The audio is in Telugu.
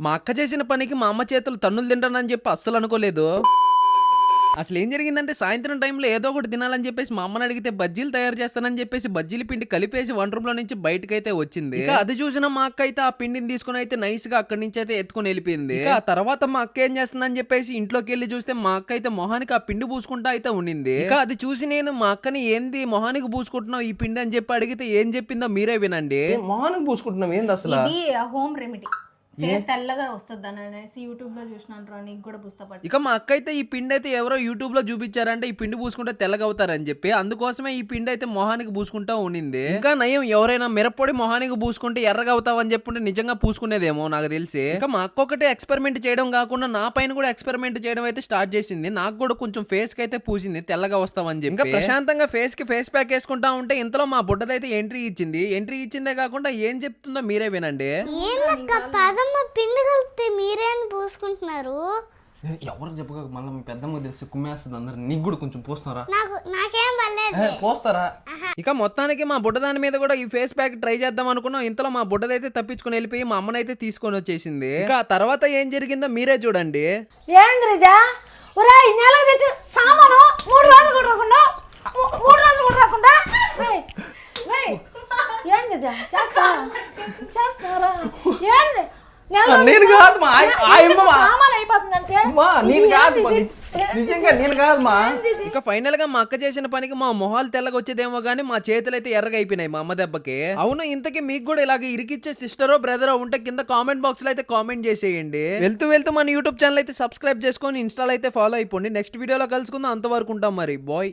మా అక్క చేసిన పనికి మా అమ్మ చేతులు తన్నులు తింటానని చెప్పి అస్సలు అనుకోలేదు. అసలు ఏం జరిగిందంటే సాయంత్రం టైంలో ఏదో ఒకటి తినాలని చెప్పేసి మా అమ్మని అడిగితే బజ్జీలు తయారు చేస్తానని చెప్పేసి బజ్జీల పిండి కలిపేసి వంట రూమ్ లో నుంచి బయటకైతే వచ్చింది. ఇక అది చూసిన మా అక్క అయితే ఆ పిండిని తీసుకుని అయితే నైస్ గా అక్కడి నుంచి అయితే ఎత్తుకుని వెళ్ళిపోయింది. ఇక ఆ తర్వాత మా అక్క ఏం చేస్తుందని చెప్పేసి ఇంట్లోకి వెళ్ళి చూస్తే మా అక్క అయితే మొహానికి ఆ పిండి పూసుకుంటా అయితే ఉండింది. ఇక అది చూసి నేను మా అక్కని ఏంది మొహానికి పూసుకుంటున్నావు ఈ పిండి అని చెప్పి అడిగితే ఏం చెప్పిందో మీరే వినండి. మొహానికి పూసుకుంటున్నాం ఏంది అసలు? ఇది హోమ్ రెమెడీ. ఫేస్ తెల్లగా వస్తుంది అని అనేసి యూట్యూబ్ లో చూసినాను, నీకు కూడా పుస్తపడి. ఇక మా అక్క అయితే ఈ పిండి అయితే ఎవరో యూట్యూబ్ లో చూపించారంటే ఈ పిండి పూసుకుంటే తెల్లగా అవుతారని చెప్పి అందుకోసమే ఈ పిండి అయితే మొహానికి పూసుకుంటా ఉండింది. ఇంకా నయం ఎవరైనా మిరప్పొడి మొహానికి పూసుకుంటే ఎర్రగా అవుతావని చెప్పుంటే నిజంగా పూసుకునేదేమో నాకు తెలిసి. ఇక మా అక్క ఒకటే ఎక్స్పెరిమెంట్ చేయడం కాకుండా నా పైన కూడా ఎక్స్పెరిమెంట్ చేయడం అయితే స్టార్ట్ చేసింది. నాకు కూడా కొంచెం ఫేస్ కి అయితే పూసింది తెల్లగా వస్తావని చెప్పి. ఇంకా ప్రశాంతంగా ఫేస్ కి ఫేస్ ప్యాక్ వేసుకుంటా ఉంటే ఇంతలో మా బుడ్డదైతే ఎంట్రీ ఇచ్చిందే కాకుండా ఏం చెప్తుందో మీరే వినండి. పిండి కలిపితే మీరేం పూసుకుంటున్నారు? ఎవరికి చెప్పక మళ్ళీ మీ పెద్దమ్మ తెలిసి కుమ్మేస్తుంది అందరు. నీకు కూడా కొంచెం పోస్తున్నారా? నాకేం పర్లేదు. పోస్తారా? ఇక మొత్తానికి మా బుడ్డదాని మీద కూడా ఈ ఫేస్ ప్యాక్ ట్రై చేద్దాం అనుకున్నాం. ఇంతలో మా బుడ్డదైతే తప్పించుకుని వెళ్ళిపోయి మా అమ్మనైతే తీసుకొని వచ్చేసింది. ఇక తర్వాత ఏం జరిగిందో మీరే చూడండి. ఏంది రిజా ఒరే ఈ నెల తెచ్చి సామాను 3 రోజులు కూడా రాకుండా 3 రోజులు కూడా రాకుండా ఏంది రిజా చేస్తారా ఏంది నేను కాదు మా సామాన్ అయిపోతుందంటే నేను కాదు నిజంగా నేను కాదు మా. ఇక ఫైనల్ గా మా అక్క చేసిన పనికి మా మొహాలు తెల్లగా వచ్చేదేమో గానీ మా చేతులు అయితే ఎర్రగా అయిపోయినాయి మా అమ్మ దెబ్బకి. అవును, ఇంతకీ మీకు కూడా ఇలాగ ఇరికిచ్చే సిస్టరో బ్రదరో ఉంటే కింద కామెంట్ బాక్స్ లో అయితే కామెంట్ చేసేయండి. వెళ్తూ మన యూట్యూబ్ ఛానల్ అయితే సబ్స్క్రైబ్ చేసుకొని ఇన్స్టాల్ అయితే ఫాలో అయిపోండి. నెక్స్ట్ వీడియోలో కలుసుకుందాం. అంతవరకు ఉంటాం మరి బాయ్.